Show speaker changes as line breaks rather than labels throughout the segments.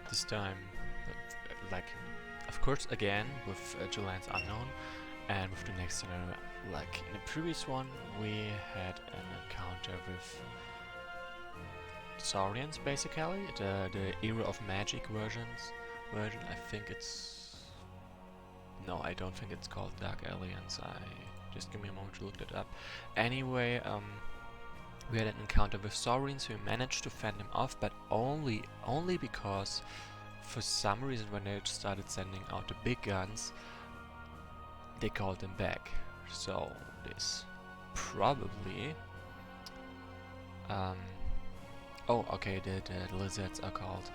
this time, like, of course, again with Julian's Unknown, and with the next scenario, like in the previous one, we had an encounter with Saurians, basically, the Era of Magic version. I think it's... No, I don't think it's called Dark Aliens. Just give me a moment to look that up. Anyway, we had an encounter with Saurians. We managed to fend them off, but only because for some reason when they started sending out the big guns, they called them back. So this probably... oh, okay, the lizards are called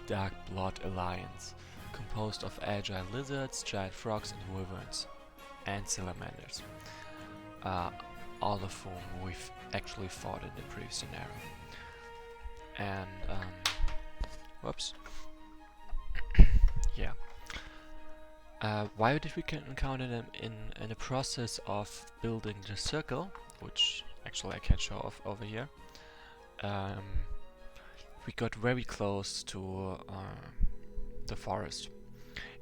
Dark Blood Alliance, composed of agile lizards, giant frogs and wyverns, and salamanders. All of whom we've actually fought in the previous scenario. And, whoops. Yeah. Why did we encounter them in the process of building the circle, which actually I can show off over here. We got very close to the forest,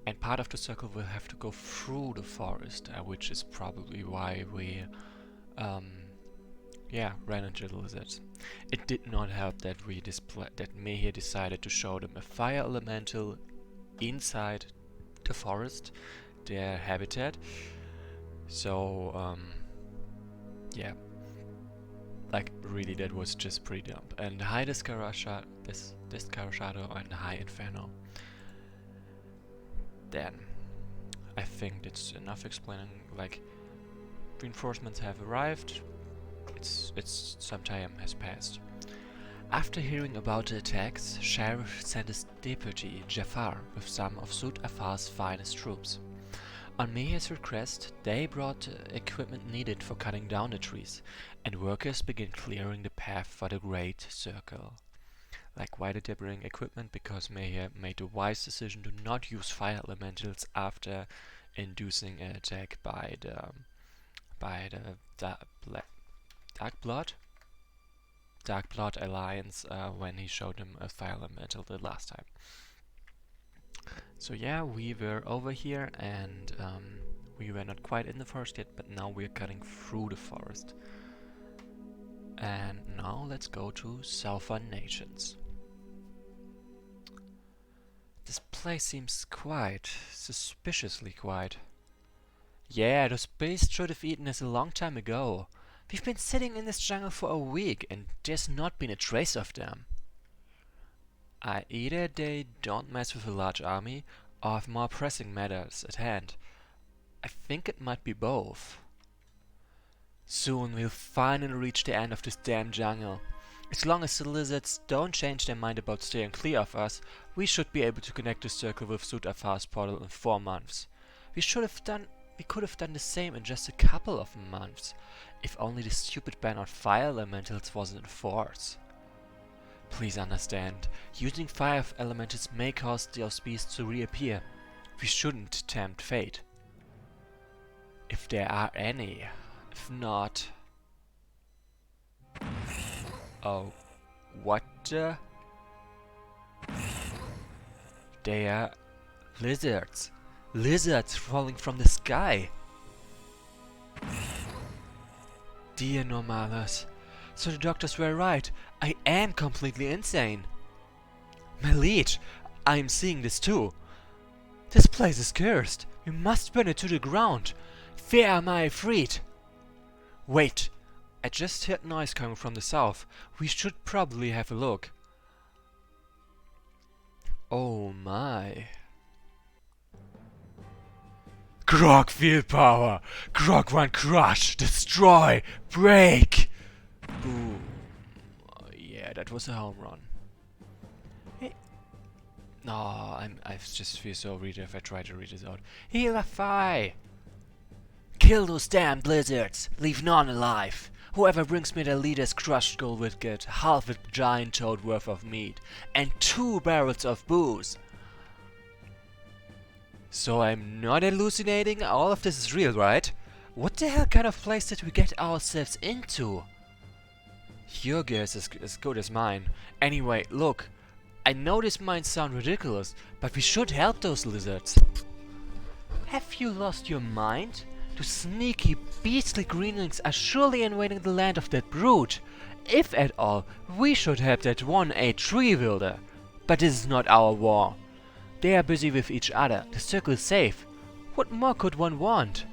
and part of the circle will have to go through the forest, which is probably why we yeah, ran into the lizards. It did not help that that Mehir decided to show them a fire elemental inside the forest, their habitat. So yeah, like really, that was just pretty dumb. And High Descarashado and High Inferno. Then I think that's enough explaining. Like, reinforcements have arrived. It's some time has passed. After hearing about the attacks, Sheriff sent his deputy, Jafar, with some of Sud Afar's finest troops. On Mehir's request, they brought equipment needed for cutting down the trees, and workers began clearing the path for the Great Circle. Like, why did they bring equipment? Because Mehir made the wise decision to not use fire elementals after inducing an attack by the Dark Blood Alliance when he showed them a fire elemental the last time. So yeah, we were over here, and we were not quite in the forest yet, but now we're cutting through the forest. And now let's go to Southern Nations. This place seems quiet, suspiciously quiet. Yeah, those beasts should have eaten us a long time ago. We've been sitting in this jungle for a week, and there's not been a trace of them. Either they don't mess with a large army, or have more pressing matters at hand. I think it might be both. Soon we'll finally reach the end of this damn jungle. As long as the lizards don't change their mind about staying clear of us, we should be able to connect the circle with Sud Afar's portal in 4 months. We could have done the same in just a couple of months, if only the stupid ban on fire elementals wasn't in force. Please understand, using fire elementals may cause those beasts to reappear. We shouldn't tempt fate. If there are any. If not... Oh, what the? They are lizards. Lizards falling from the sky. Dear Normalus. So the doctors were right. I am completely insane. My liege, I am seeing this too. This place is cursed. We must burn it to the ground. Fair am I freed. Wait. I just heard noise coming from the south. We should probably have a look. Oh my. Grog field power! Grog one crush! Destroy! Break! Boom. Yeah, that was a home run. Hey. No, I just feel so weird if I try to read this out. Heal-a-fi! Kill those damn lizards! Leave none alive! Whoever brings me the leader's crushed skull will get half a giant toad worth of meat and 2 barrels of booze. So I'm not hallucinating? All of this is real, right? What the hell kind of place did we get ourselves into? Your guess is as good as mine. Anyway, look. I know this might sound ridiculous, but we should help those lizards. Have you lost your mind? Those sneaky, beastly greenlings are surely invading the land of that brute. If at all, we should help that one tree wielder. But this is not our war. They are busy with each other. The circle is safe. What more could one want?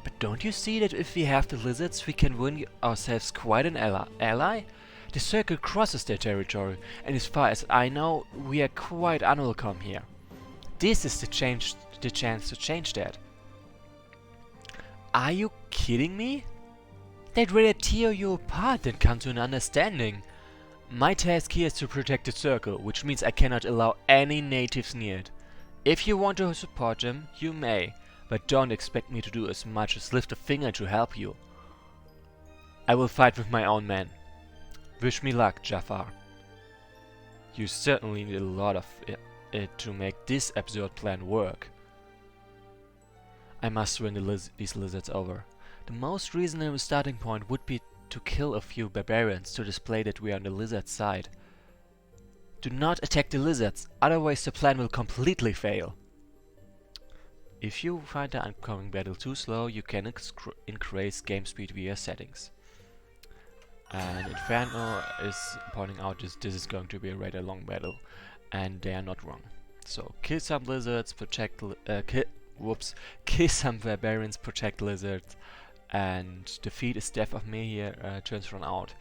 But don't you see that if we have the lizards, we can win ourselves quite an ally? The circle crosses their territory, and as far as I know, we are quite unwelcome here. This is the chance to change that. Are you kidding me? They'd rather tear you apart than come to an understanding. My task here is to protect the circle, which means I cannot allow any natives near it. If you want to support them, you may, but don't expect me to do as much as lift a finger to help you. I will fight with my own men. Wish me luck, Jafar. You certainly need a lot of it to make this absurd plan work. I must win these lizards over. The most reasonable starting point would be to kill a few barbarians to display that we are on the lizard's side. Do not attack the lizards, otherwise the plan will completely fail. If you find the oncoming battle too slow, you can increase game speed via settings. And Inferno is pointing out this is going to be a rather long battle, and they are not wrong. So kill some lizards, kill some barbarians, protect lizards, and defeat is death of me here turns run out.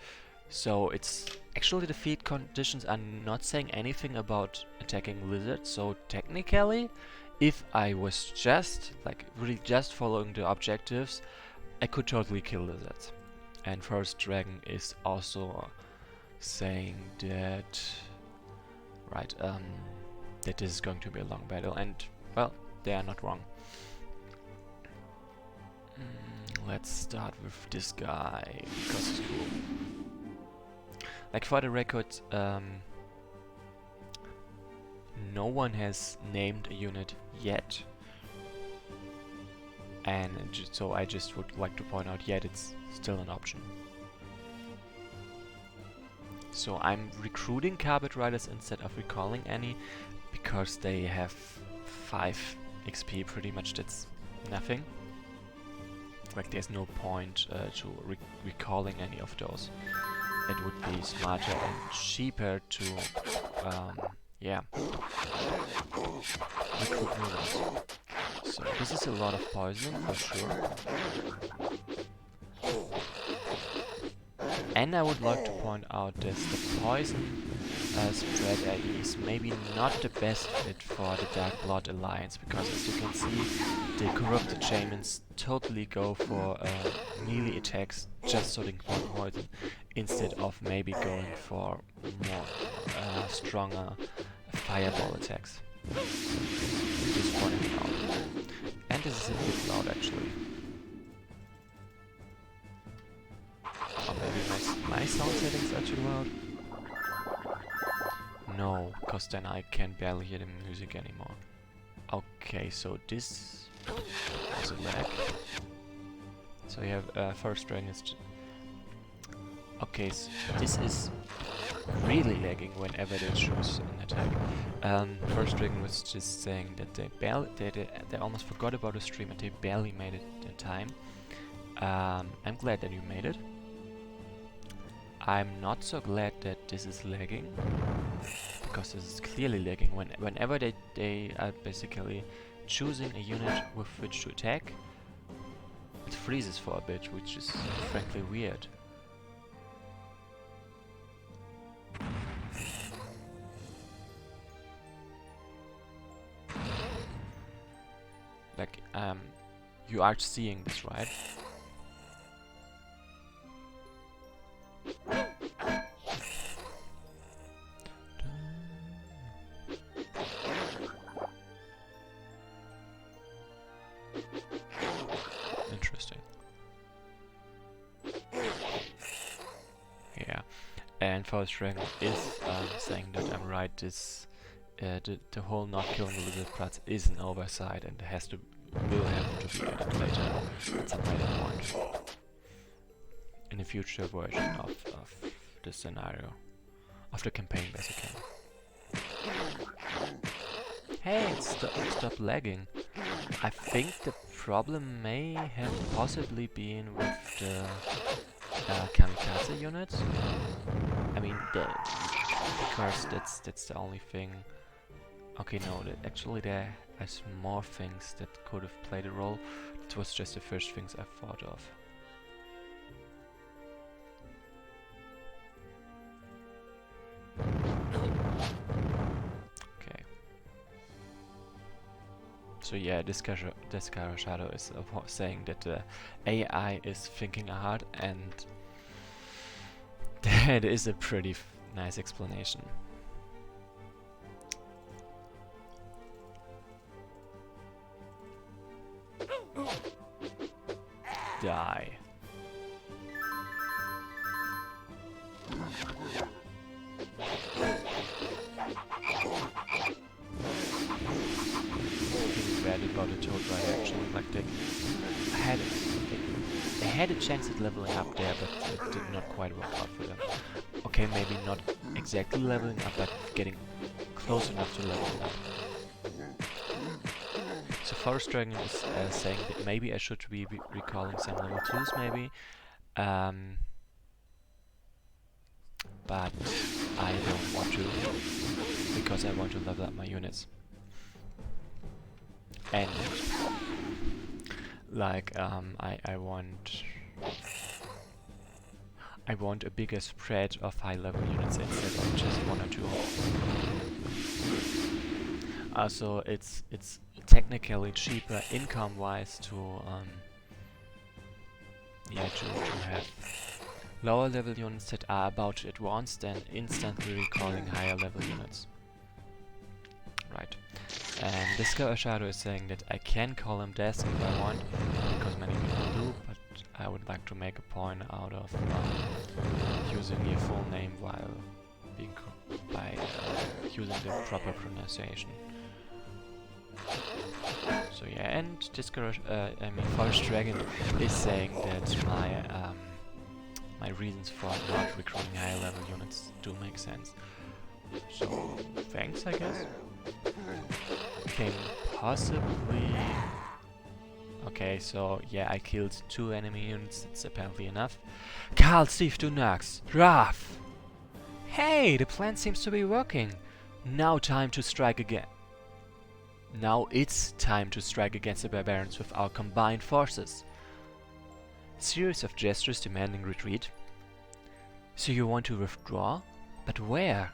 So it's actually the feed conditions are not saying anything about attacking lizards, so technically if I was just really just following the objectives, I could totally kill lizards. And First Dragon is also saying that that this is going to be a long battle, and well, they are not wrong. Let's start with this guy because he's cool. Like, for the record, no one has named a unit yet, and so I just would like to point out yet it's still an option. So I'm recruiting Carpet Riders instead of recalling any, because they have 5 XP, pretty much that's nothing. Like, there's no point to recalling any of those. It would be smarter and cheaper to, yeah, recruit new ones. So this is a lot of poisoning for sure. And I would like to point out that the poison spread AE is maybe not the best fit for the Dark Blood Alliance, because as you can see, the corrupted shamans totally go for melee attacks just so they can find poison, instead of maybe going for more stronger fireball attacks. Just pointing it out. And this is a bit loud actually. Or maybe my sound settings are too loud? No, because then I can barely hear the music anymore. Okay, so this is a lag. So you have First Dragon is... Okay, so this is really lagging whenever they choose an attack. First Dragon was just saying that they almost forgot about the stream and they barely made it in time. I'm glad that you made it. I'm not so glad that this is lagging, because this is clearly lagging. Whenever they are basically choosing a unit with which to attack, it freezes for a bit, which is frankly weird. Like, you are seeing this, right? Interesting. Yeah, and First Dragon is saying that I'm right. This the whole not killing the lizard parts is an oversight, and will have to be added later at some later point in a future version of this scenario. of the campaign, basically. Hey, stop lagging. I think the problem may have possibly been with the kamikaze units. I mean, because that's the only thing. Okay, no, actually there is more things that could have played a role. It was just the first things I thought of. Okay. So yeah, this Shadow is saying that the AI is thinking hard, and that is a pretty nice explanation. Die. Feeling bad about the Toad Rider actually, like they had a chance at leveling up there, but it did not quite work out for them. Okay, maybe not exactly leveling up, but getting close enough to leveling up. So Forest Dragon is saying that maybe I should be recalling some level 2s, maybe. But I don't want to, because I want to level up my units. And like I want a bigger spread of high level units instead of just 1 or 2. Also, it's technically cheaper income wise to have lower level units that are about to advance than instantly recalling higher level units. Right. And this Shadow is saying that I can call him Desk if I want, because many people do, but I would like to make a point out of using your full name while being using the proper pronunciation. So yeah, and this Forest Dragon is saying that my reasons for not recruiting higher level units do make sense. So thanks, I guess. Can possibly... Okay, so yeah, I killed 2 enemy units, that's apparently enough. Karl Steve du Nax, Raff! Hey, the plan seems to be working. Now time to strike again. Now it's time to strike against the barbarians with our combined forces. A series of gestures demanding retreat. So you want to withdraw? But where?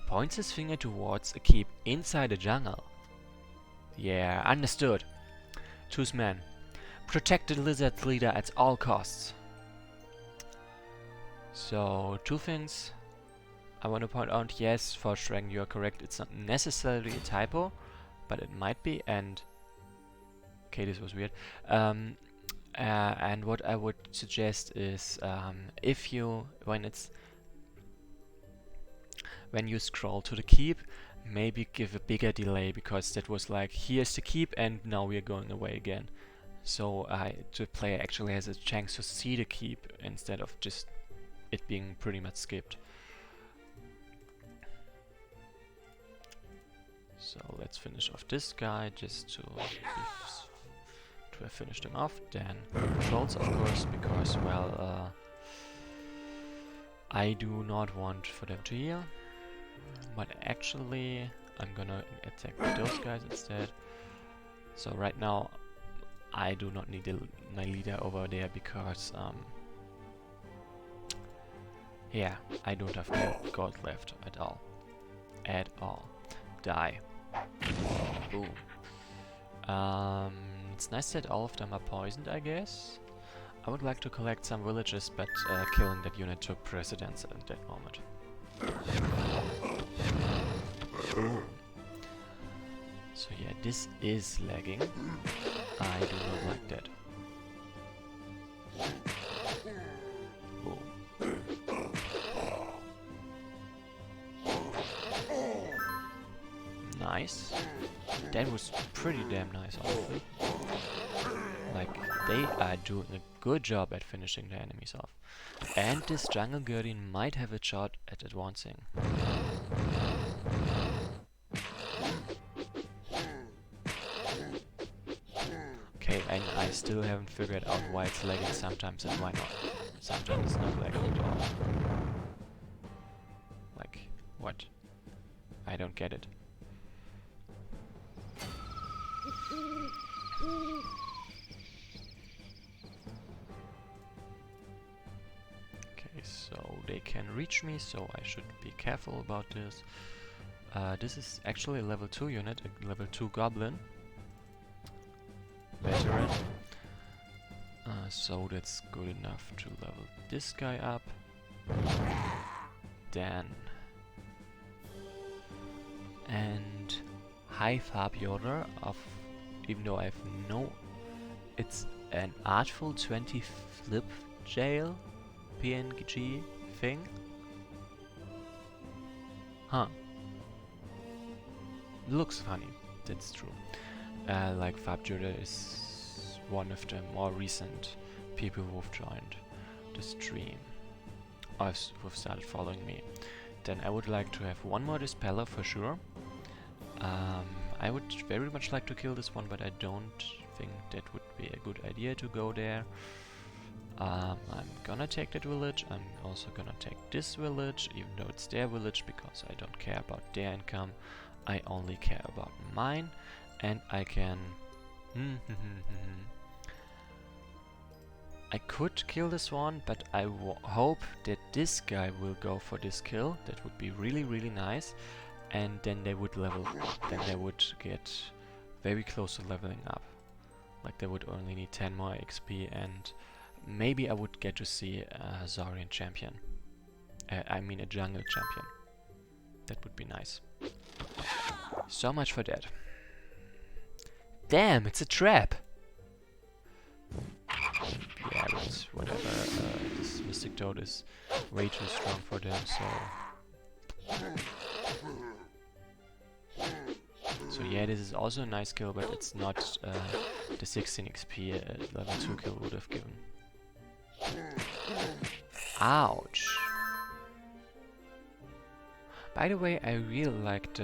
Points his finger towards a keep inside the jungle. Yeah, understood. Choose men. Protect the lizard leader at all costs. So, 2 things I want to point out. Yes, Forest Dragon, you are correct. It's not necessarily a typo, but it might be. And okay, this was weird. And what I would suggest is if you when you scroll to the keep, maybe give a bigger delay, because that was like, here's the keep and now we are going away again. So the player actually has a chance to see the keep instead of just it being pretty much skipped. So let's finish off this guy just to have finished him off. Then trolls, of course, because, well, I do not want for them to heal. But actually, I'm gonna attack those guys instead. So right now, I do not need my leader over there because, yeah, I don't have gold left at all. At all. Die. Boom. It's nice that all of them are poisoned, I guess. I would like to collect some villages, but killing that unit took precedence at that moment. So yeah, this is lagging. I do not like that. Nice. That was pretty damn nice, honestly. Like, they are doing a good job at finishing the enemies off. And this jungle guardian might have a shot at advancing. Okay, and I still haven't figured out why it's lagging sometimes and why not. Sometimes it's not lagging at all. Like, what? I don't get it. Okay, so they can reach me, so I should be careful about this. This is actually a level 2 unit, a level 2 goblin. Veteran. So that's good enough to level this guy up. Then. And High Farbjorder of, even though I have no, it's an Artful 20 flip jail PNG thing. Huh. Looks funny, that's true. Like Farbjorder is one of the more recent people who've joined the stream, or who've started following me. Then I would like to have one more Dispeller for sure. I would very much like to kill this one, but I don't think that would be a good idea to go there. I'm gonna take that village. I'm also gonna take this village, even though it's their village, because I don't care about their income. I only care about mine, and I can... I could kill this one, but I hope that this guy will go for this kill. That would be really, really nice. And then they would level, then they would get very close to leveling up. Like they would only need 10 more XP, and maybe I would get to see a Hazarian champion. I mean a jungle champion. That would be nice. So much for that. Damn, it's a trap! Yeah, but whatever. This Mystic Toad is way too strong for them, so... So yeah, this is also a nice kill, but it's not the 16 XP a level 2 kill would have given. Ouch! By the way, I really liked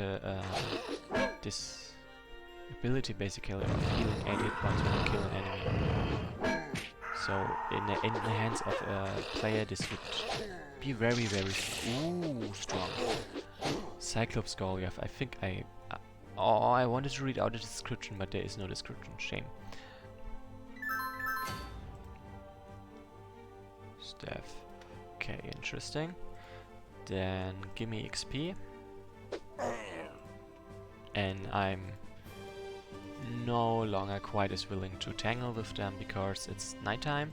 this ability basically of healing 8 hit points when you kill an enemy. So in the hands of a player this would be very, very strong. Cyclops Goliath, I think I wanted to read out the description, but there is no description. Shame. Staff. Okay, interesting. Then gimme XP. And I'm no longer quite as willing to tangle with them because it's nighttime,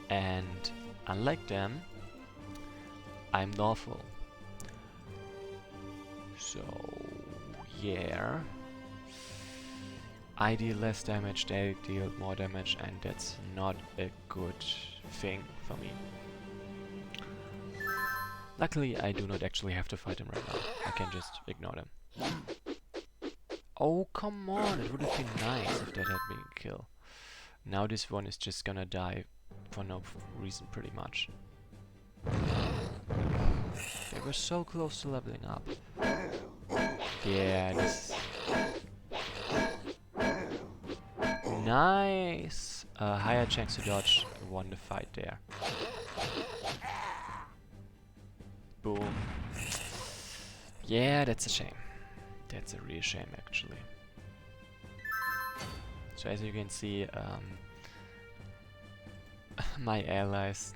and unlike them, I'm lawful. So yeah, I deal less damage, they deal more damage, and that's not a good thing for me. Luckily, I do not actually have to fight them right now. I can just ignore them. Oh, come on! It would have been nice if that had been a kill. Now this one is just gonna die for no reason, pretty much. They were so close to leveling up. Yeah, this... Nice! Higher chance to dodge, won the fight there. Boom. Yeah, that's a shame. That's a real shame, actually. So as you can see, my allies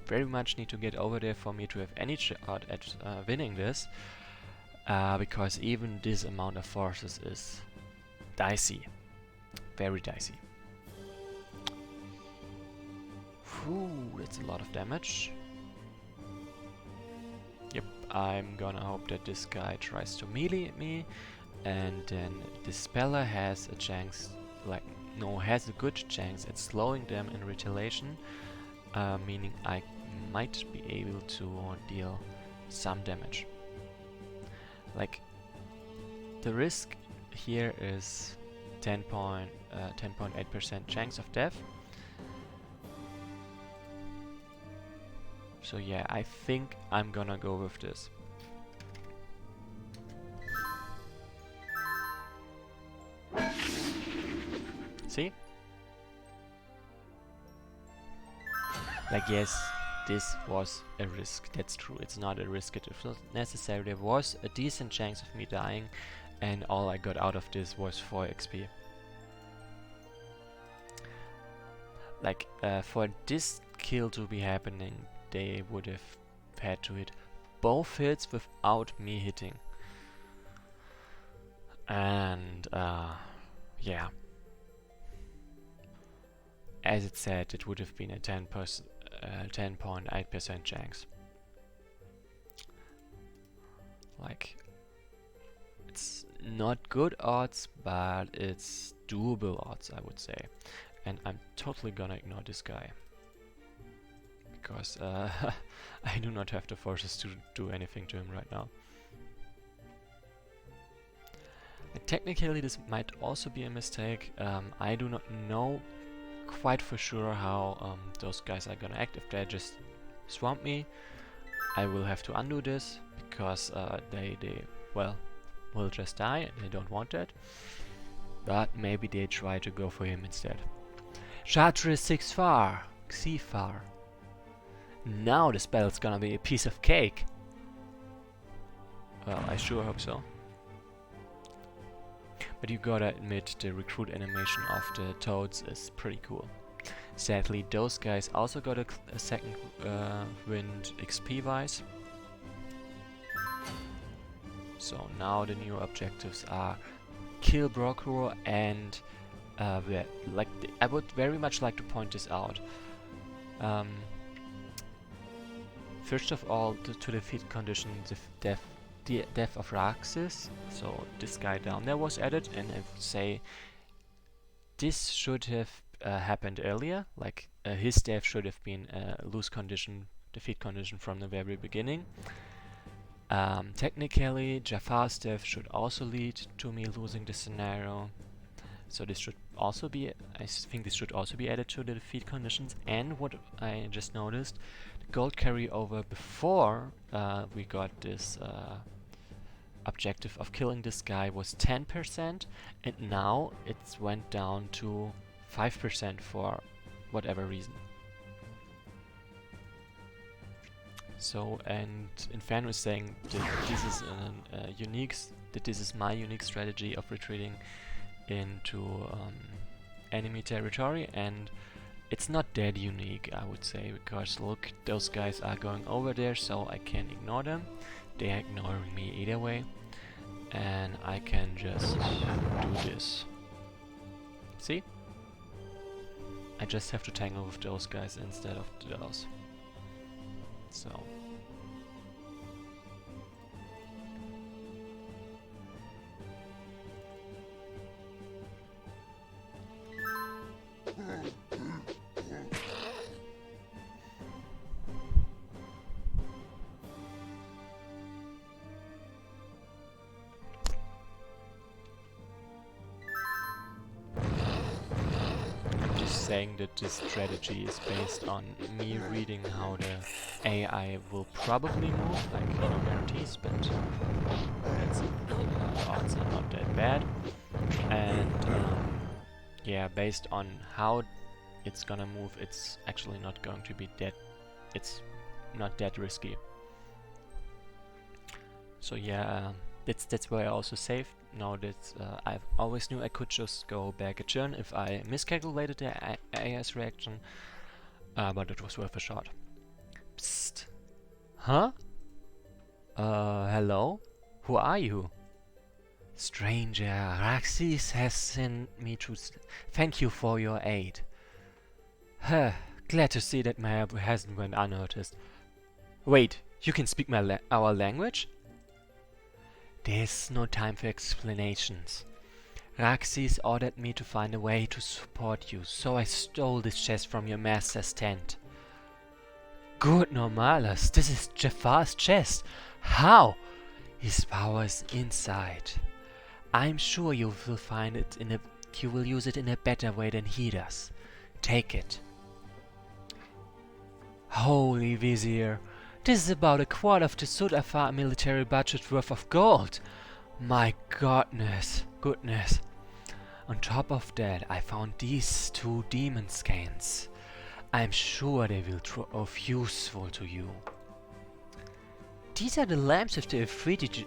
very much need to get over there for me to have any shot at winning this, because even this amount of forces is dicey. Very dicey. Whew, that's a lot of damage. Yep, I'm gonna hope that this guy tries to melee me, and then Dispeller has a chance, has a good chance at slowing them in retaliation, meaning I might be able to deal some damage. Like, the risk here is 10.8% chance of death. So yeah, I think I'm gonna go with this. See? Like, yes, this was a risk. That's true. It's not a risk. It was necessary. There was a decent chance of me dying, and all I got out of this was 4 XP. Like, for this kill to be happening, they would have had to hit both hits without me hitting. And, yeah. As it said, it would have been a 10.8% chance. Like, it's not good odds, but it's doable odds, I would say. And I'm totally gonna ignore this guy. Because I do not have the forces to do anything to him right now. And technically this might also be a mistake. I do not know quite for sure how those guys are gonna act. If they just swamp me, I will have to undo this, because they well, will just die and they don't want that. But maybe they try to go for him instead. Chartres 6 far, Xifar. Now the spell's gonna be a piece of cake. Well, I sure hope so. But you gotta admit, the recruit animation of the toads is pretty cool. Sadly, those guys also got a second wind XP wise. So now the new objectives are kill Brocro and I would very much like to point this out. First of all, to defeat condition the death of Raxis, so this guy down there was added, and I would say this should have happened earlier. Like, his death should have been a lose condition, defeat condition from the very beginning. Technically, Jafar's death should also lead to me losing the scenario. So this should also be, I think this should also be added to the defeat conditions. And what I just noticed, the gold carryover before we got this objective of killing this guy was 10%, and now it's went down to 5% for whatever reason. So, and Inferno is saying that this is this is my unique strategy of retreating into enemy territory, and it's not that unique, I would say, because look, those guys are going over there, so I can ignore them. They are ignoring me either way, and I can just do this. See? I just have to tangle with those guys instead of those. So. Saying that this strategy is based on me reading how the AI will probably move, like no guarantees, but that's odds are not that bad. And yeah, based on how it's gonna move, it's actually not going to be that, it's not that risky. So yeah, that's why I also saved. Now that I always knew I could just go back a turn if I miscalculated the AI's reaction, but it was worth a shot. Psst. Huh? Hello? Who are you? Stranger, Raxis has sent me to thank you for your aid. Huh, glad to see that my help hasn't went unnoticed. Wait, you can speak our language? There's no time for explanations. Raxis ordered me to find a way to support you, so I stole this chest from your master's tent. Good Normalus, this is Jafar's chest. How? His power is inside. I'm sure you will find it in a you will use it in a better way than he does. Take it. Holy Vizier, this is about a quarter of the Sudafar military budget worth of gold. My goodness. On top of that, I found these 2 demon scans. I'm sure they will prove useful to you. These are the lamps of the Afridi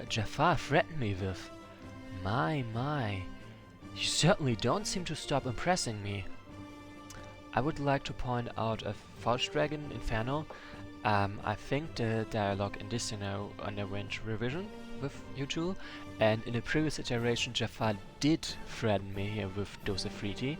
Jafar threatened me with. My. You certainly don't seem to stop impressing me. I would like to point out a False Dragon Inferno. I think the dialogue in this scenario underwent revision with you two, and in the previous iteration Jafar did threaten me here with those Afridi,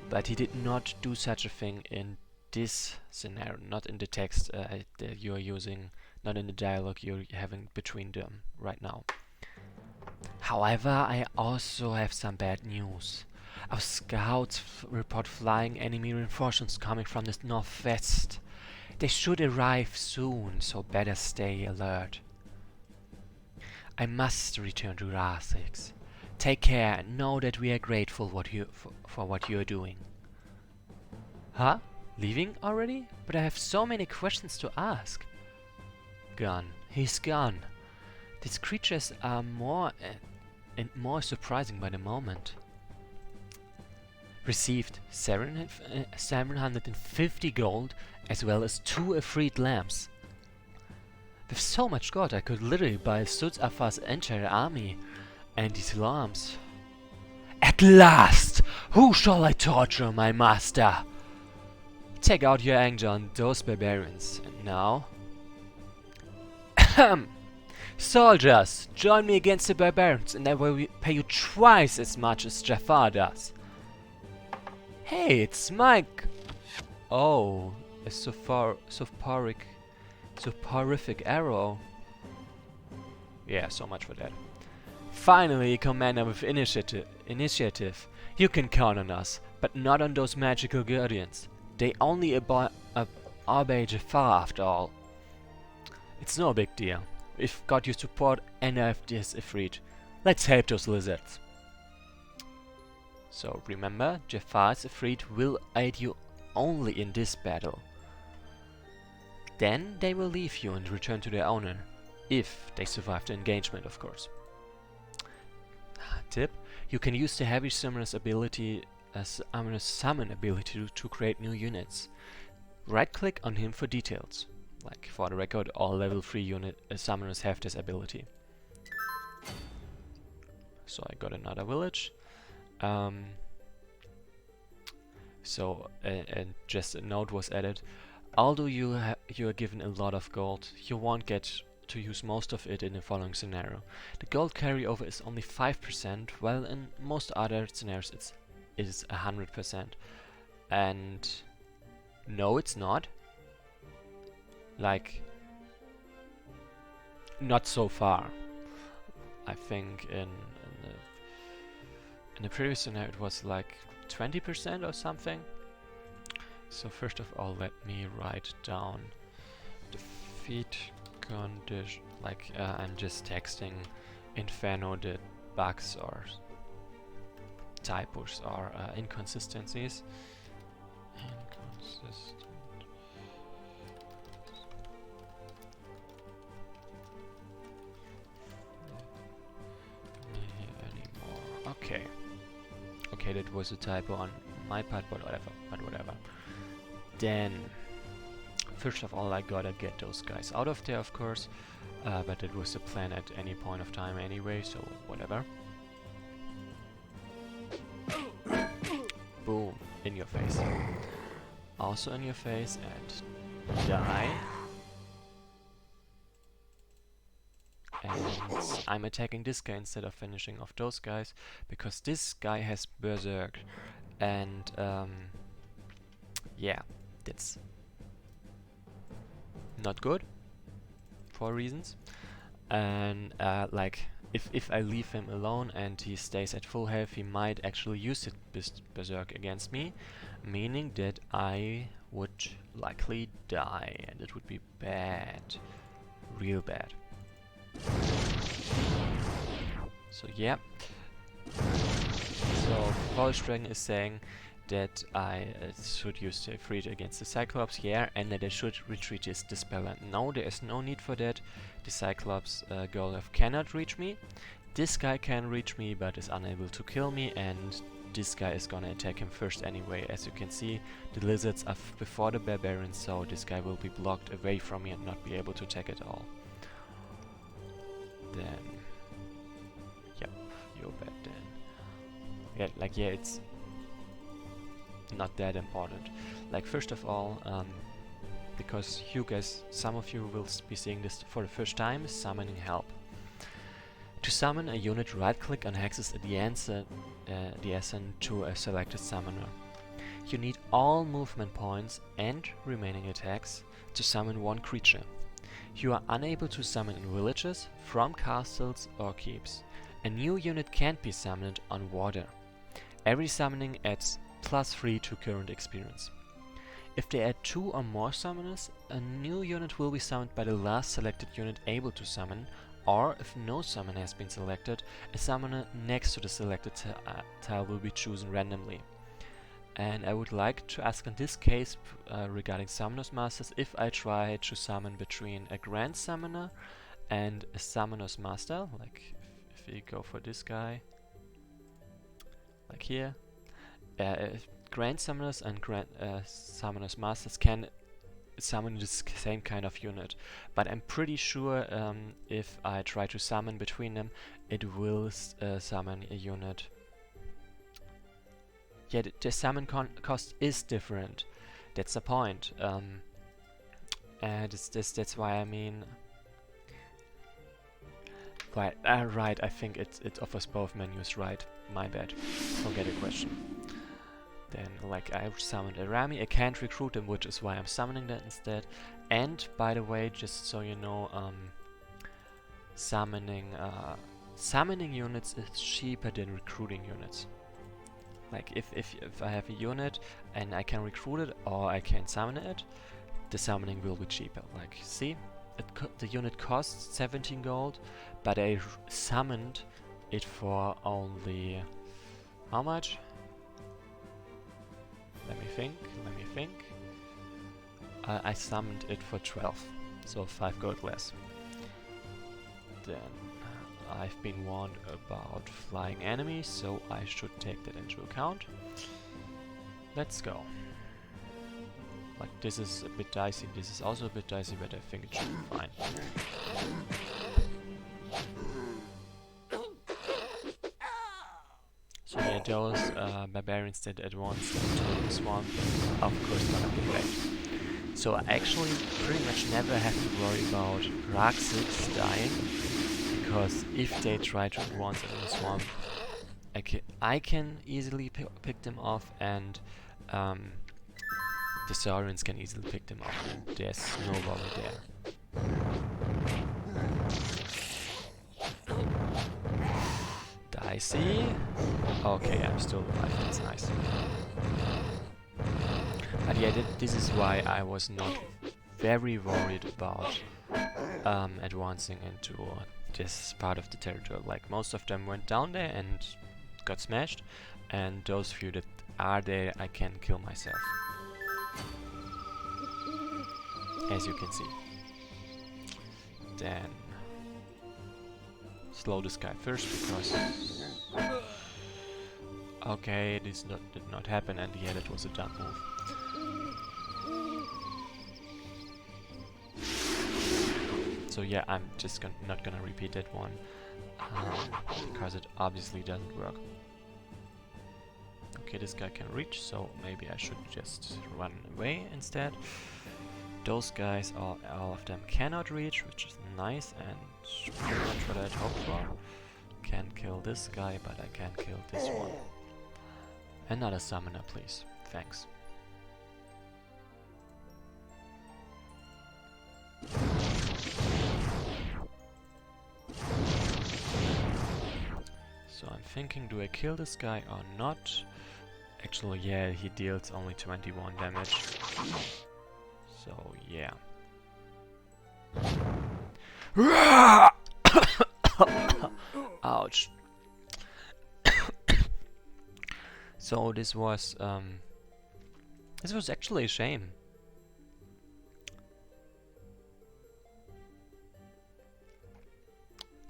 but he did not do such a thing in this scenario, not in the text that you are using, not in the dialogue you're having between them right now. However, I also have some bad news. Our scouts report flying enemy reinforcements coming from the northwest. They should arrive soon, so better stay alert. I must return to Rasix. Take care and know that we are grateful for what you are doing. Huh? Leaving already? But I have so many questions to ask. Gone. He's gone. These creatures are more and more surprising by the moment. Received 750 gold as well as 2 Afreed lamps. With so much gold I could literally buy Sud Afar's entire army and these lamps. At last! Who shall I torture, my master? Take out your anger on those barbarians. And now... Soldiers, join me against the barbarians and I will pay you twice as much as Jafar does. Hey, it's Mike! Oh, a soporific arrow. Yeah, so much for that. Finally, a commander with initiative. You can count on us, but not on those magical guardians. They only obey Jafar after all. It's no big deal. We've got your support and I have this Ifrit. Let's help those lizards. So remember, Jafar's Ifrit will aid you only in this battle. Then they will leave you and return to their owner. If they survive the engagement, of course. Tip: you can use the Heavy Summoner's ability as Summon ability to create new units. Right click on him for details. Like, for the record, all level 3 unit summoners have this ability. So I got another village. And just a note was added. Although you are given a lot of gold, you won't get to use most of it in the following scenario. The gold carryover is only 5%, while in most other scenarios it is 100%. And no, it's not. Like, not so far. I think in the previous scenario it was like 20% or something. So first of all, let me write down defeat condition. Like I'm just texting Inferno the bugs or typos or inconsistencies. Inconsistent. Okay. Okay, that was a typo on my part, but whatever. Then, first of all, I gotta get those guys out of there, of course. But it was the plan at any point of time anyway, so whatever. Boom, in your face. Also in your face, and die. And I'm attacking this guy instead of finishing off those guys, because this guy has Berserk. And yeah, that's not good for reasons. And like, if I leave him alone and he stays at full health, he might actually use this Berserk against me, meaning that I would likely die, and it would be bad, real bad. So yeah. So Forest Dragon is saying that I should use the Freed against the Cyclops, yeah, and that I should retreat this Dispeller. No, there is no need for that. The Cyclops Golem cannot reach me. This guy can reach me, but is unable to kill me, and this guy is gonna attack him first anyway. As you can see, the lizards are before the barbarians, so this guy will be blocked away from me and not be able to attack at all. Then, yep, you're bad then. Yeah, it's not that important. Like, first of all, because you guys, some of you will be seeing this for the first time, summoning help. To summon a unit, right-click on hexes adjacent to a selected summoner. You need all movement points and remaining attacks to summon one creature. You are unable to summon in villages, from castles or keeps. A new unit can't be summoned on water. Every summoning adds +3 to current experience. If they add 2 or more summoners, a new unit will be summoned by the last selected unit able to summon, or if no summon has been selected, a summoner next to the selected tile will be chosen randomly. And I would like to ask in this case regarding Summoners Masters, if I try to summon between a Grand Summoner and a Summoners Master, like if we go for this guy, like here, Grand Summoners and Summoners Masters can summon the same kind of unit, but I'm pretty sure if I try to summon between them, it will summon a unit. Yeah, the summon cost is different. That's the point. And that's why I mean. Right, I think it offers both menus, right? My bad. Forget a question. Then, like, I summoned a Rami, I can't recruit them, which is why I'm summoning that instead. And, by the way, just so you know, summoning units is cheaper than recruiting units. Like, if I have a unit and I can recruit it or I can summon it, the summoning will be cheaper. Like, see? The unit costs 17 gold, but I summoned it for only... how much? Let me think. I summoned it for 12, so 5 gold less. Then I've been warned about flying enemies, so I should take that into account. Let's go. Like, this is a bit dicey, this is also a bit dicey, but I think it should be fine. So yeah, those barbarians that advanced into the swamp, of course, gonna be wrecked. So I actually pretty much never have to worry about Raksits dying, because if they try to advance into the swamp, I can easily pick them off, and the Saurians can easily pick them off, and there's no worry there. Dicey. Okay, I'm still alive, that's nice. But yeah, this is why I was not very worried about advancing into this part of the territory. Like, most of them went down there and got smashed, and those few that are there I can kill myself. As you can see. Then slow this guy first, because okay, this did not happen, and yeah, that was a dumb move. So yeah, I'm just not gonna repeat that one, because it obviously doesn't work. Okay, this guy can reach, so maybe I should just run away instead. Those guys, all of them cannot reach, which is nice, and pretty much what I'd hoped for. Can't kill this guy, but I can kill this one. Another summoner, please. Thanks. So I'm thinking, do I kill this guy or not? Actually, yeah, he deals only 21 damage. So, yeah. Ouch. So this was actually a shame.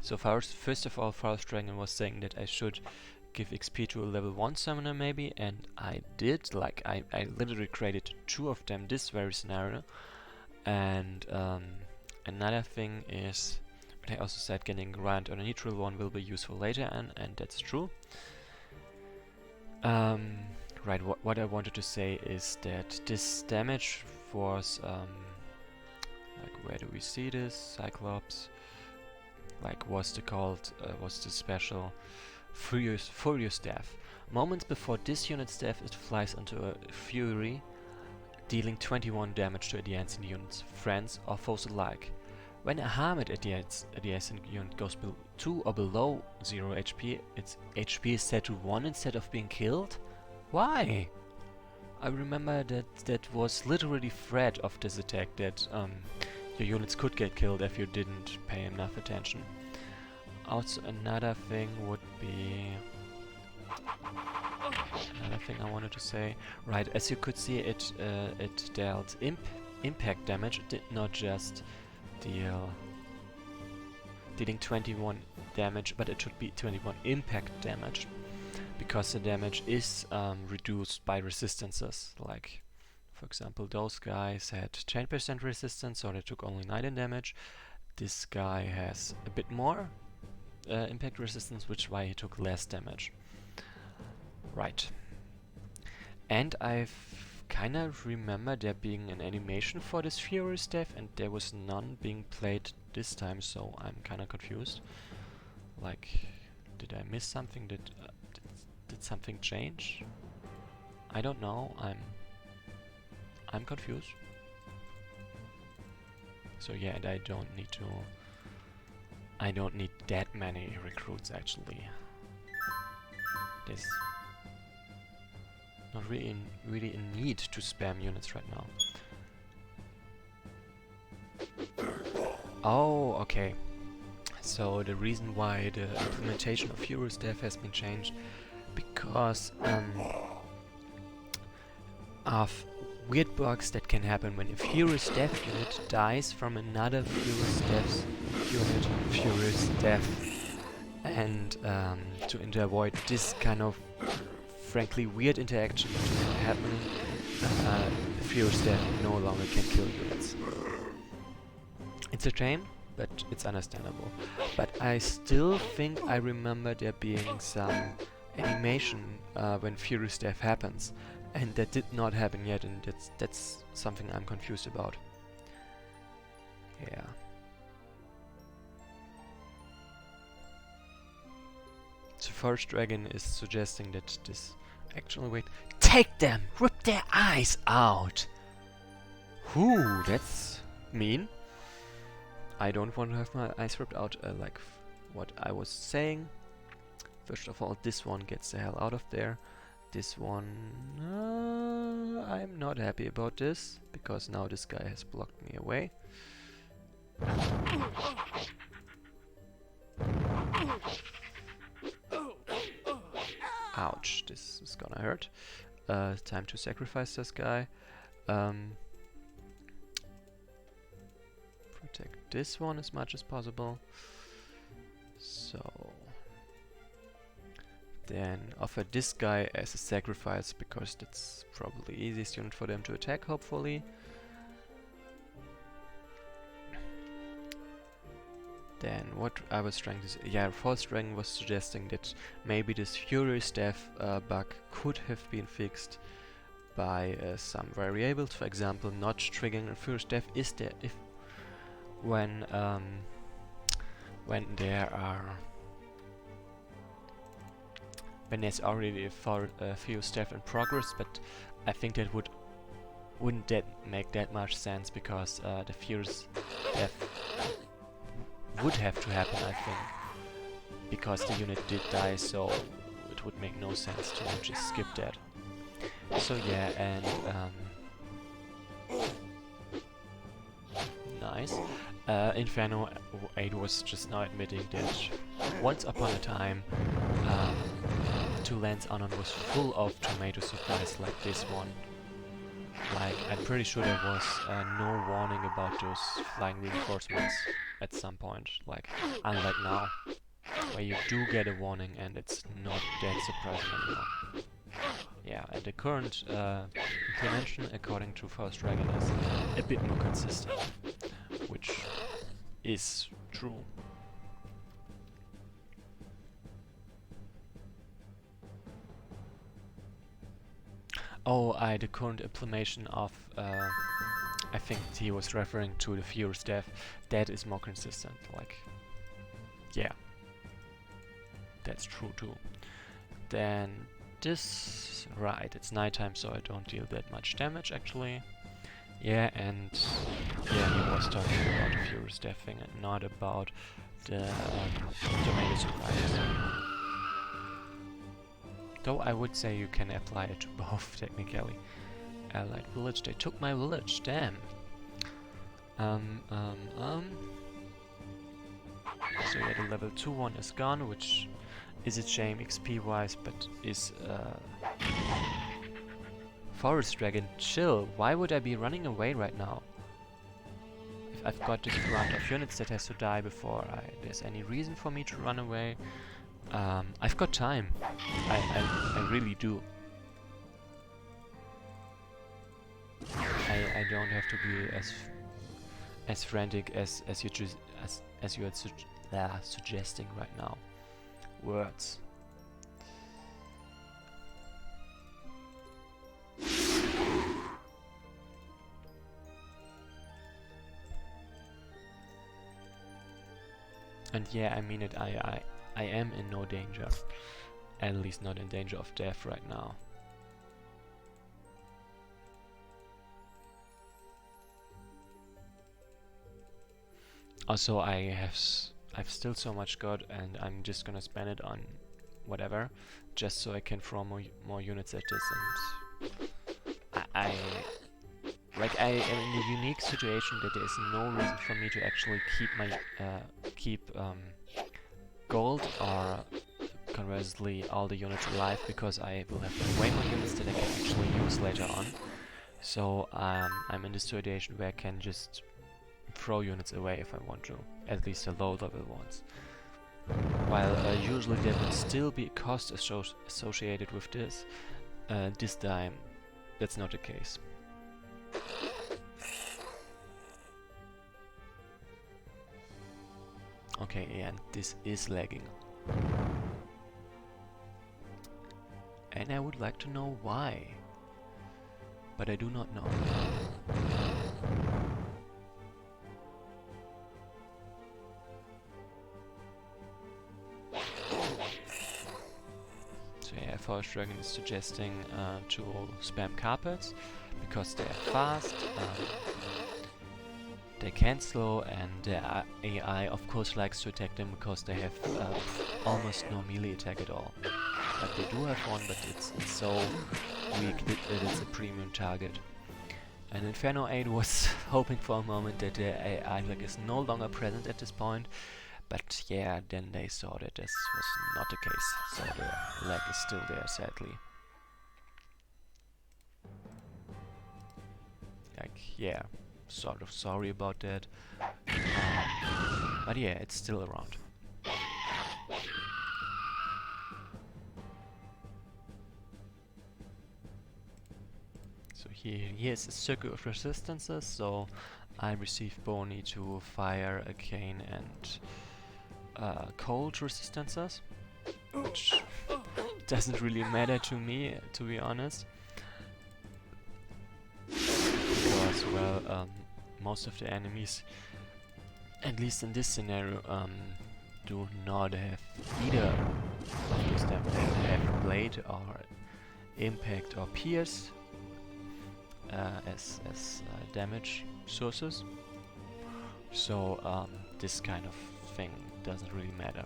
So first of all, Forest Dragon was saying that I should give XP to a level 1 summoner maybe, and I did. Like, I literally created 2 of them this very scenario. And another thing is, but I also said getting Grand on a neutral one will be useful later, and that's true. Right, what I wanted to say is that this damage was, like, where do we see this? Cyclops. Like, was the special Furious Death. Moments before this unit's death, it flies into a Fury, dealing 21 damage to adjacent units, friends or foes alike. When a harmed adjacent unit goes 2 or below 0 HP, its HP is set to 1 instead of being killed? Why? I remember that was literally threat of this attack, that your units could get killed if you didn't pay enough attention. Also, another thing would be... Another thing I wanted to say. Right, as you could see, it dealt impact damage. It did not just dealing 21 damage, but it should be 21 impact damage, because the damage is reduced by resistances. Like, for example, those guys had 10% resistance, so they took only 9 damage. This guy has a bit more impact resistance, which is why he took less damage. Right. And I kind of remember there being an animation for this Furious Death, and there was none being played this time, so I'm kind of confused. Like, did I miss something? Did something change? I don't know. I'm confused. So yeah, and I don't need that many recruits actually. There's not really a need to spam units right now. Oh, okay. So the reason why the implementation of Furious Death has been changed, because of weird bugs that can happen when a Furious Death unit dies from another Furious Death, and to avoid this kind of frankly weird interaction to happen, Furious Death no longer can kill units. It's a shame, but it's understandable. But I still think I remember there being some animation when Furious Death happens, and that did not happen yet, and that's something I'm confused about. Yeah. So Forest Dragon is suggesting that this... Actually, wait. Take them! Rip their eyes out! Whoo, that's mean. I don't want to have my eyes ripped out, like what I was saying. First of all, this one gets the hell out of there. This one... I'm not happy about this, because now this guy has blocked me away. Ouch, this is gonna hurt. Time to sacrifice this guy. Protect this one as much as possible. So... then offer this guy as a sacrifice, because that's probably the easiest unit for them to attack, hopefully. Then what I was trying to say, yeah, Forest Dragon was suggesting that maybe this Furious Death bug could have been fixed by some variables. For example, not triggering a Furious Death is there if when there's already a Furious Death in progress, but I think that wouldn't that make that much sense, because the Furious Death would have to happen, I think, because the unit did die, so it would make no sense to just skip that. So yeah, and nice. Inferno 8 was just now admitting that once upon a time, to Lance Anon was full of tomato supplies like this one. Like, I'm pretty sure there was no warning about those flying reinforcements at some point, like, unlike now, where you do get a warning and it's not that surprising anymore. Yeah, and the current implementation, according to First Dragon, is a bit more consistent, which is true. Oh, the current implementation of, I think he was referring to the Furious Death, that is more consistent, like, yeah, that's true too. Then this, right, it's nighttime, so I don't deal that much damage actually. Yeah, and yeah, he was talking about the Furious Death thing and not about the tomato supplies. Though I would say you can apply it to both, technically. Allied village, they took my village, damn. So yeah, the level 2 one is gone, which is a shame XP wise, but is Forest Dragon, chill. Why would I be running away right now? If I've got this round of units that has to die before there's any reason for me to run away. I've got time. I really do. I don't have to be as frantic as you are suggesting right now. Words. And yeah, I mean it. I am in no danger. At least not in danger of death right now. Also, I've still so much God, and I'm just gonna spend it on whatever, just so I can throw more units at this. And I am in a unique situation that there is no reason for me to actually keep my gold, or conversely all the units alive, because I will have way more units that I can actually use later on. So I'm in this situation where I can just throw units away if I want to, at least the low level ones. While usually there would still be a cost associated with this, this time that's not the case. Okay, and this is lagging. And I would like to know why, but I do not know. So yeah, Forest Dragon is suggesting to spam carpets, because they are fast, they can slow, and their AI of course likes to attack them because they have almost no melee attack at all. But they do have one, but it's so weak that it's a premium target. And Inferno 8 was hoping for a moment that the AI lag is no longer present at this point, but yeah, then they saw that this was not the case, so the lag is still there, sadly. Like, yeah, sort of sorry about that, but yeah, it's still around. So here's a circle of resistances, so I receive Bony to fire, arcane and cold resistances, which doesn't really matter to me, to be honest. Because, well, most of the enemies, at least in this scenario, do not have either of those them. They have blade or impact or pierce as damage sources. So this kind of thing doesn't really matter.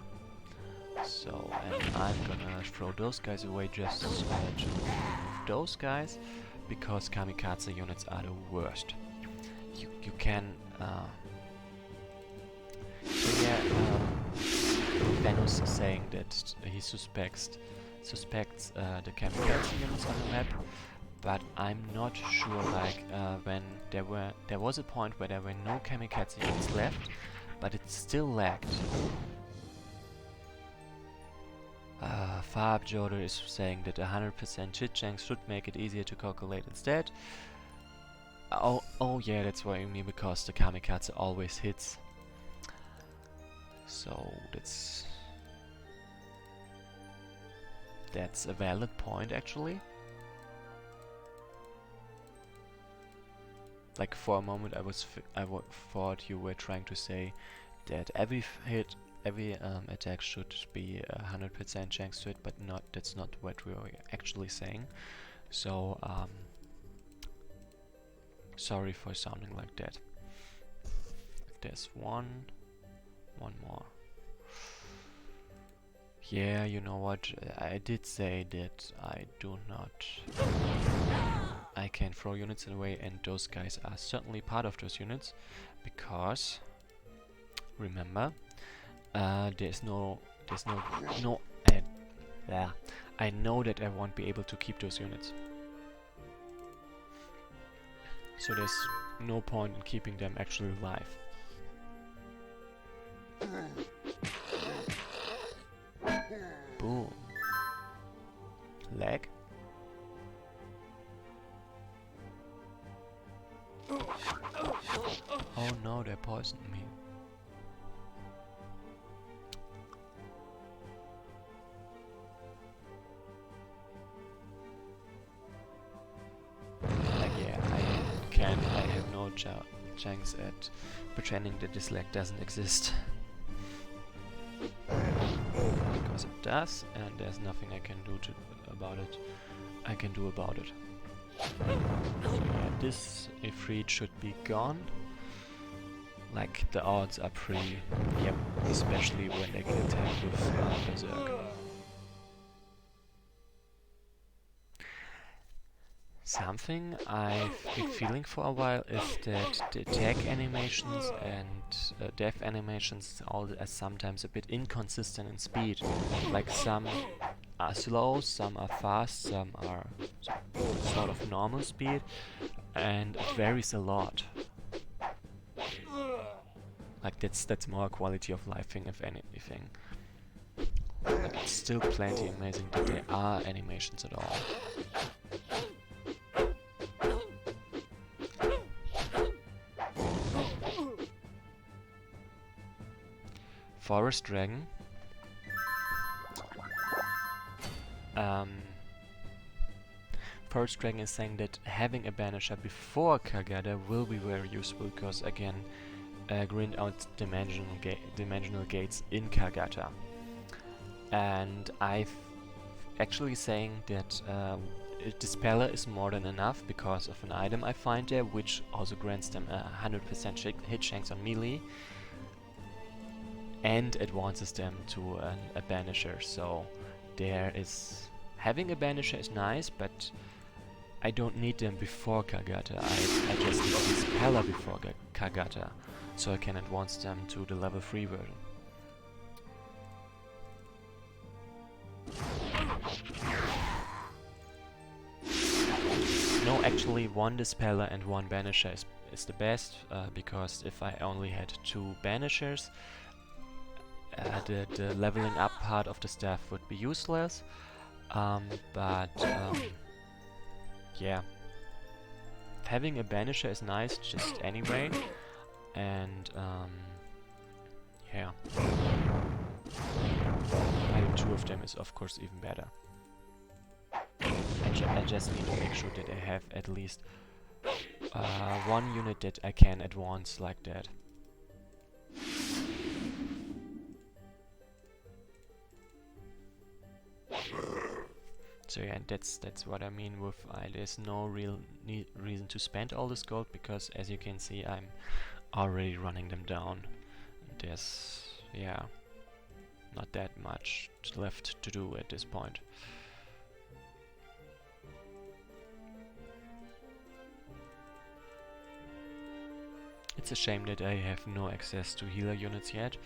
So, and I'm gonna throw those guys away just to remove those guys, because kamikaze units are the worst. You can so yeah, Venus is saying that he suspects suspects the kamikaze units on the map, but I'm not sure. Like when there was a point where there were no kamikaze units left, but it still lagged. Fab Joder is saying that 100% hit chance should make it easier to calculate instead. Oh yeah, that's what I mean, because the kamikaze always hits. So that's a valid point actually. Like for a moment I thought you were trying to say that every attack should be 100% chance to hit, but that's not what we are actually saying. So sorry for sounding like that. There's one more. Yeah, you know what? I did say that I can throw units away, and those guys are certainly part of those units, because remember, there's no yeah, I know that I won't be able to keep those units, so there's no point in keeping them actually alive. Boom. Lag. Oh no, they poisoned me. Yeah, I have no chance at pretending that this lag doesn't exist. Because it does, and there's nothing I can do about it. Yeah, this Ifrit should be gone. Like, the odds are pretty... Yep, especially when they get attacked with Berserk. Something I've been feeling for a while is that the attack animations and death animations are sometimes a bit inconsistent in speed. Like, some are slow, some are fast, some are sort of normal speed, and it varies a lot. Like, that's more a quality of life thing, if anything. Like, it's still plenty amazing that there are animations at all. Forest Dragon. Forest Dragon is saying that having a Banisher before Kagada will be very useful, because again, grind out dimensional gates in Kagata. And I've actually saying that Dispeller is more than enough because of an item I find there, which also grants them a 100% hit chance on melee, and advances them to a Banisher. So there is... having a Banisher is nice, but I don't need them before Kagata. I just need Dispeller before Kagata, so I can advance them to the level 3 version. No, actually one Dispeller and one Banisher is the best, because if I only had 2 Banishers, the leveling up part of the staff would be useless, yeah, having a Banisher is nice just anyway, and yeah, having 2 of them is of course even better. I just need to make sure that I have at least 1 unit that I can advance like that. So yeah, that's what I mean with there's no real reason to spend all this gold, because as you can see I'm already running them down. There's, yeah, not that much left to do at this point. It's a shame that I have no access to healer units yet,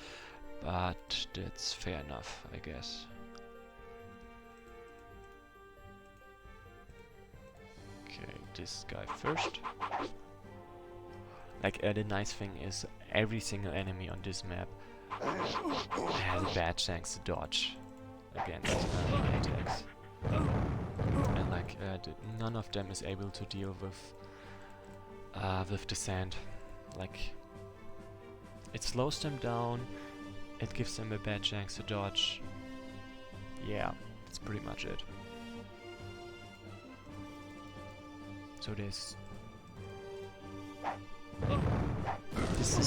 but that's fair enough, I guess. Okay, this guy first. Like, the nice thing is every single enemy on this map has a bad chance to dodge against my attacks. And like, none of them is able to deal with the sand. Like, it slows them down, it gives them a bad chance to dodge. Yeah, that's pretty much it. So this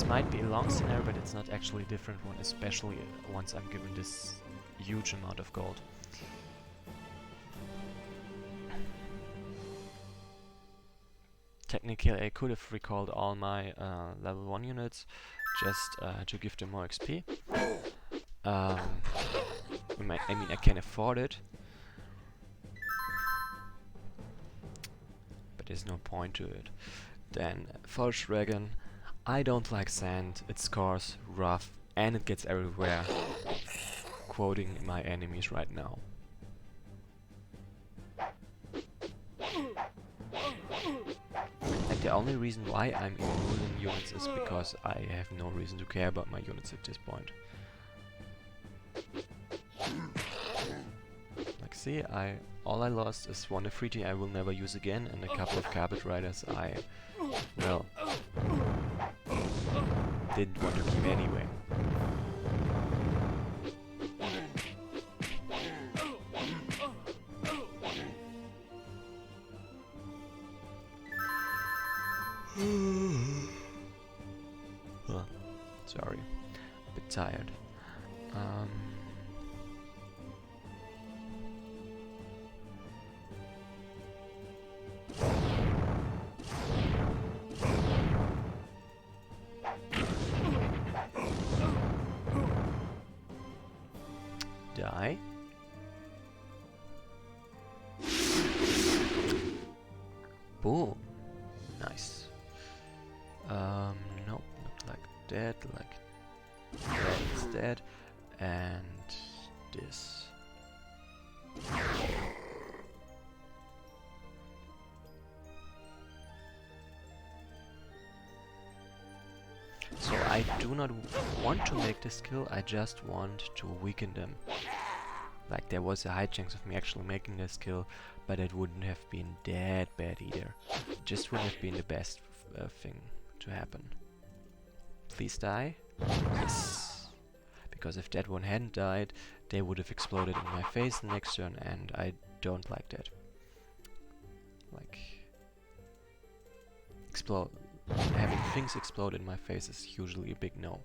might be a long scenario, but it's not actually a different one, especially once I'm given this huge amount of gold. Technically, I could have recalled all my level 1 units just to give them more XP. I mean, I can afford it, but there's no point to it. Then, Forge Dragon. I don't like sand, it's coarse, rough, and it gets everywhere. Quoting my enemies right now. Like, the only reason why I'm including units is because I have no reason to care about my units at this point. Like, see, all I lost is one Afriti I will never use again, and a couple of Carpet Riders well, didn't want to keep anyway. Sorry, a bit tired. Die. Boom. Nice. No, not like that, like that instead. And this. So I do not want to make this kill, I just want to weaken them. Like, there was a high chance of me actually making this kill, but it wouldn't have been that bad either. It just wouldn't have been the best thing to happen. Please die. Yes. Because if that one hadn't died, they would have exploded in my face the next turn, and I don't like that. Like, having things explode in my face is usually a big no.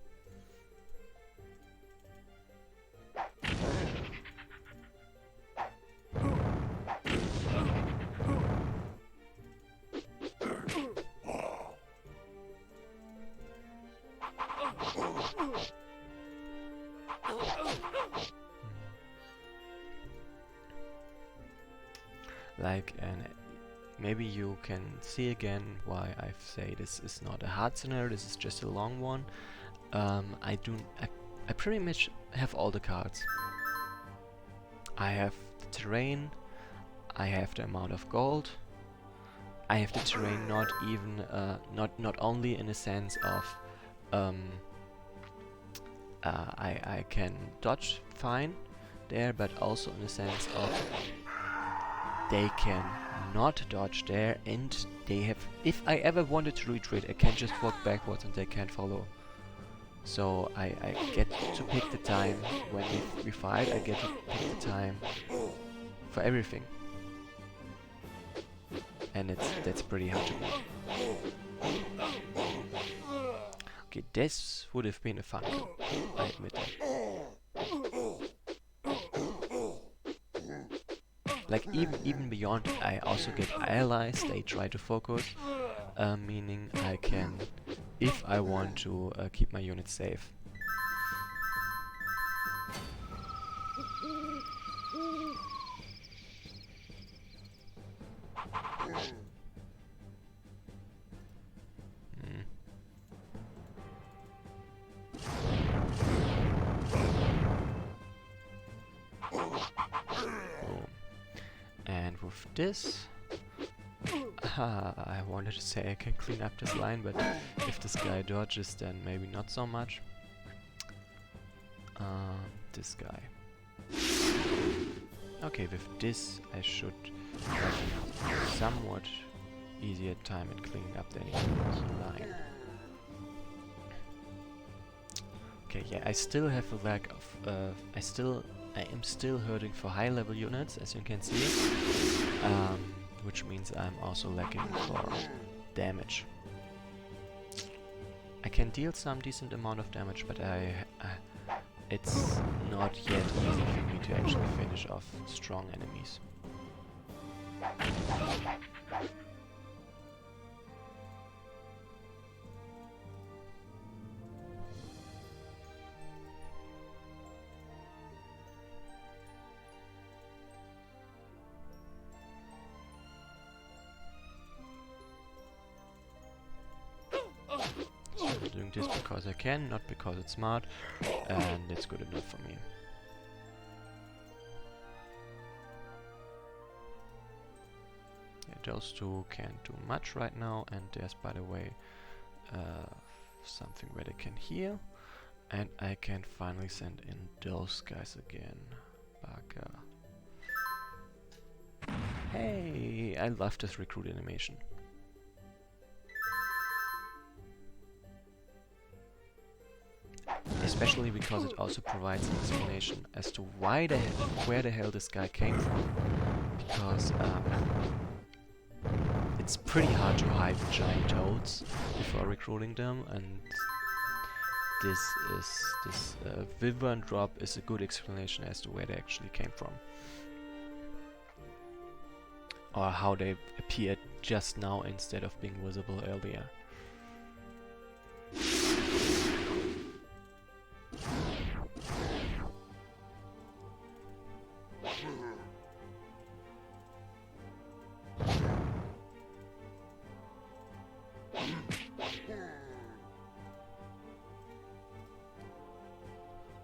Like, and maybe you can see again why I say this is not a hard scenario, this is just a long one. I pretty much have all the cards. I have the terrain, I have the amount of gold, I have the terrain not even, not only in a sense of I can dodge fine there, but also in a sense of they can not dodge there, and they have, if I ever wanted to retreat, I can just walk backwards and they can't follow. So I get to pick the time when we fight, I get to pick the time for everything. And that's pretty hard to do. Okay, this would have been a fun kill, I admit that. Like, even beyond, I also get allies, they try to focus, meaning I can, if I want to, keep my units safe. And with this, I wanted to say I can clean up this line, but if this guy dodges, then maybe not so much. This guy. Okay, with this I should have a somewhat easier time in cleaning up the line. Okay, yeah, I still have a lack of, I am still hurting for high level units, as you can see, which means I'm also lacking for damage. I can deal some decent amount of damage, but it's not yet easy for me to actually finish off strong enemies. So I'm doing this because I can, not because it's smart, and it's good enough for me. Yeah, those two can't do much right now, and there's, by the way, something where they can heal, and I can finally send in those guys again. Baka. Hey, I love this recruit animation. Especially because it also provides an explanation as to where the hell this guy came from. Because it's pretty hard to hide giant toads before recruiting them, and this Wyvern drop is a good explanation as to where they actually came from. Or how they appeared just now instead of being visible earlier.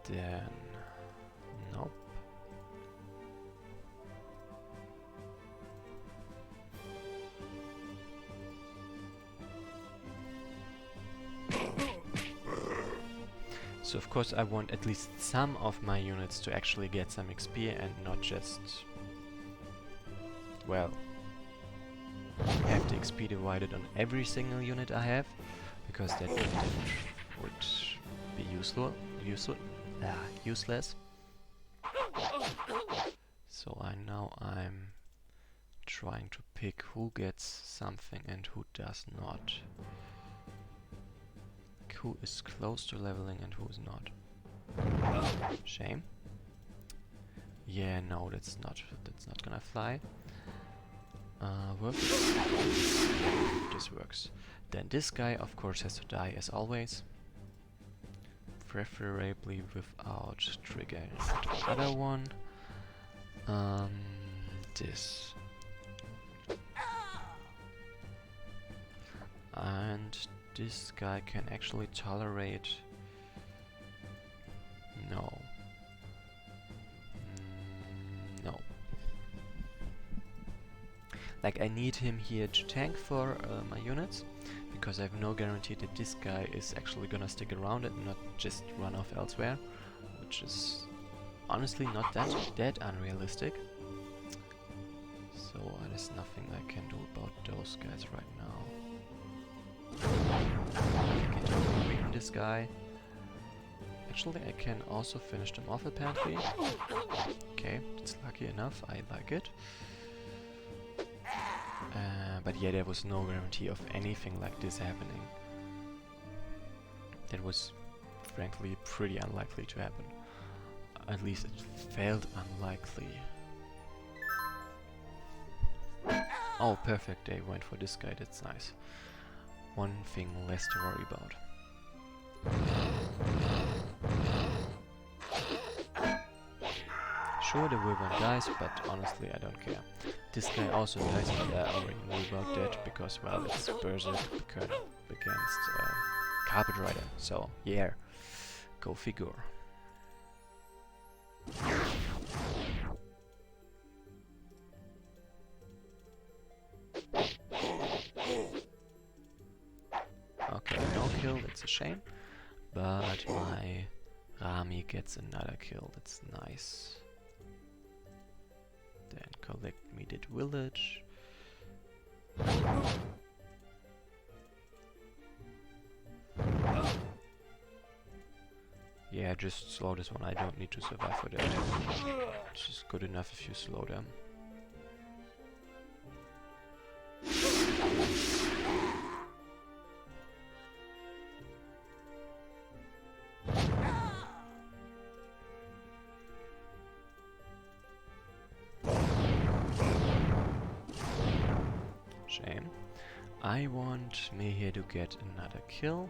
Then, nope. So of course I want at least some of my units to actually get some XP and not just, well, have the XP divided on every single unit I have, because that would be useless. So I'm trying to pick who gets something and who does not. Who is close to leveling and who is not. Shame. Yeah, no, that's not gonna fly. Work. This works. Then this guy, of course, has to die as always. Preferably without triggering the other one. This. And this guy can actually tolerate... No. No. Like, I need him here to tank for my units, because I have no guarantee that this guy is actually gonna stick around and not just run off elsewhere, which is honestly not that unrealistic. So there's nothing I can do about those guys right now. I can totally weaken this guy. Actually, I can also finish them off apparently. Okay, it's lucky enough, I like it. But yeah, there was no guarantee of anything like this happening. That was frankly pretty unlikely to happen. At least it felt unlikely. Oh, perfect, they went for this guy, that's nice. One thing less to worry about. Sure, the Wyvern dies, but honestly I don't care. This guy also dies, but I already knew about that because, well, it's Berserk against Carpet Rider, so yeah, go figure. it's a shame. But my Rami gets another kill, that's nice. Then collect me that village. Yeah, just slow this one, I don't need to survive for that. It's just good enough if you slow them. Shame. I want me here to get another kill.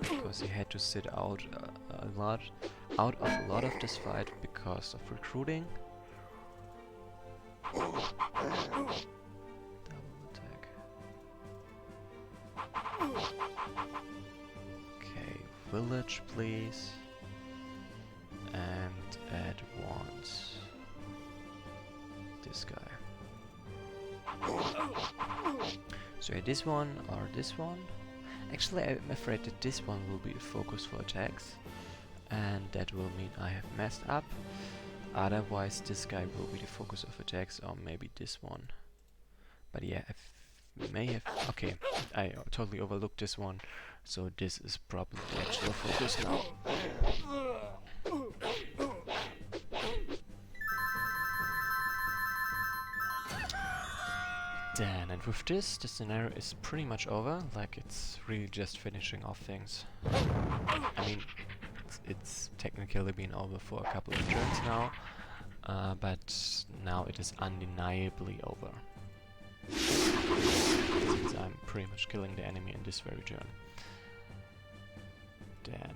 Because he had to sit out of a lot of this fight because of recruiting. Double attack. Okay, village please. And add once this guy. So this one or this one. Actually, I'm afraid that this one will be a focus for attacks, and that will mean I have messed up. Otherwise, this guy will be the focus of attacks, or maybe this one. But yeah, I may have... Okay, I totally overlooked this one, so this is probably the actual focus now. Then, and with this, the scenario is pretty much over, like it's really just finishing off things. I mean, it's technically been over for a couple of turns now, but now it is undeniably over. Since I'm pretty much killing the enemy in this very turn. Then...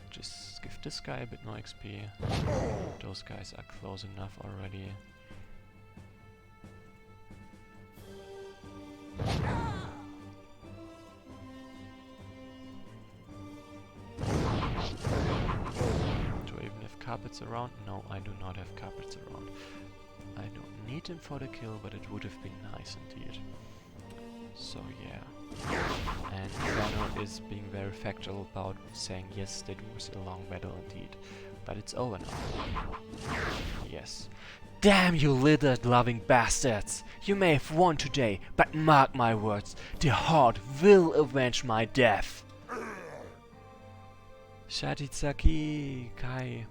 Just give this guy a bit more XP. Those guys are close enough already. Do I even have carpets around? No, I do not have carpets around. I don't need them for the kill, but it would have been nice indeed. So yeah. And Wesnoth is being very factual about saying yes, that was a long battle indeed. But it's over now. Yes. Damn you lizard-loving bastards! You may have won today, but mark my words, the Horde will avenge my death! Shaditsaki, Kai.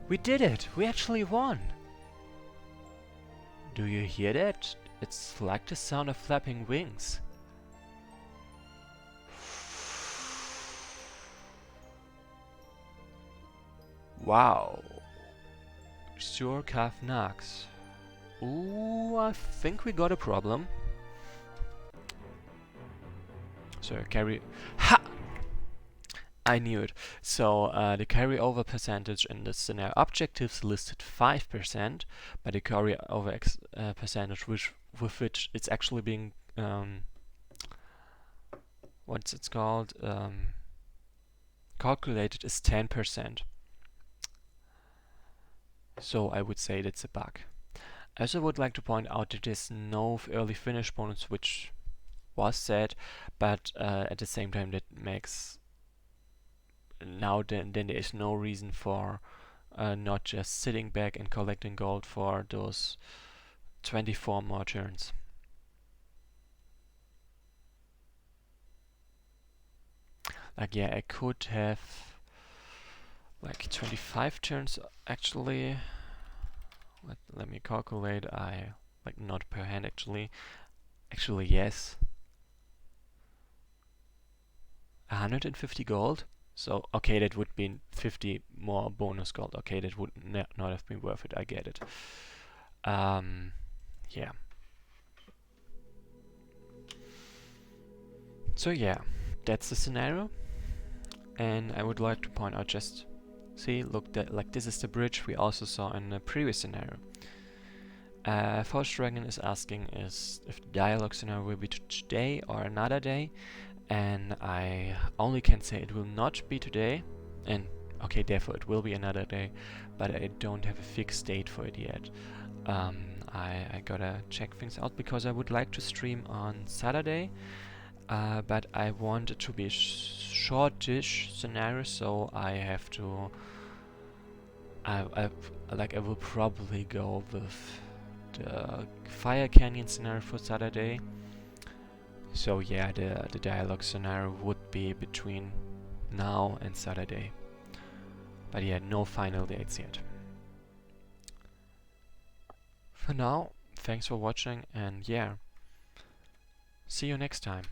We did it! We actually won! Do you hear that? It's like the sound of flapping wings. Wow. Sure calf knocks. Ooh, I think we got a problem. So carry... Ha! I knew it. So the carryover percentage in the scenario objectives listed 5%, but the carryover percentage with which it's actually being... what's it called? Calculated is 10%. So I would say that's a bug. I also would like to point out that there's no early finish bonus, which was said, but at the same time that makes now then there is no reason for not just sitting back and collecting gold for those 24 more turns. Like yeah, I could have like 25 turns actually. Let me calculate. I like not per hand actually. Actually yes. 150 gold. So okay, that would be 50 more bonus gold. Okay, that would not have been worth it. I get it. Yeah. So yeah, that's the scenario. And I would like to point out just see, look, that like this is the bridge we also saw in the previous scenario. Force Dragon is asking is if the dialogue scenario will be today or another day, and I only can say it will not be today, and okay, therefore it will be another day, but I don't have a fixed date for it yet. I gotta check things out because I would like to stream on Saturday, but I want it to be a shortish scenario, so I have to. I will probably go with the Fire Canyon scenario for Saturday. So yeah, the dialogue scenario would be between now and Saturday. But yeah, no final dates yet. For now, thanks for watching, and yeah, see you next time.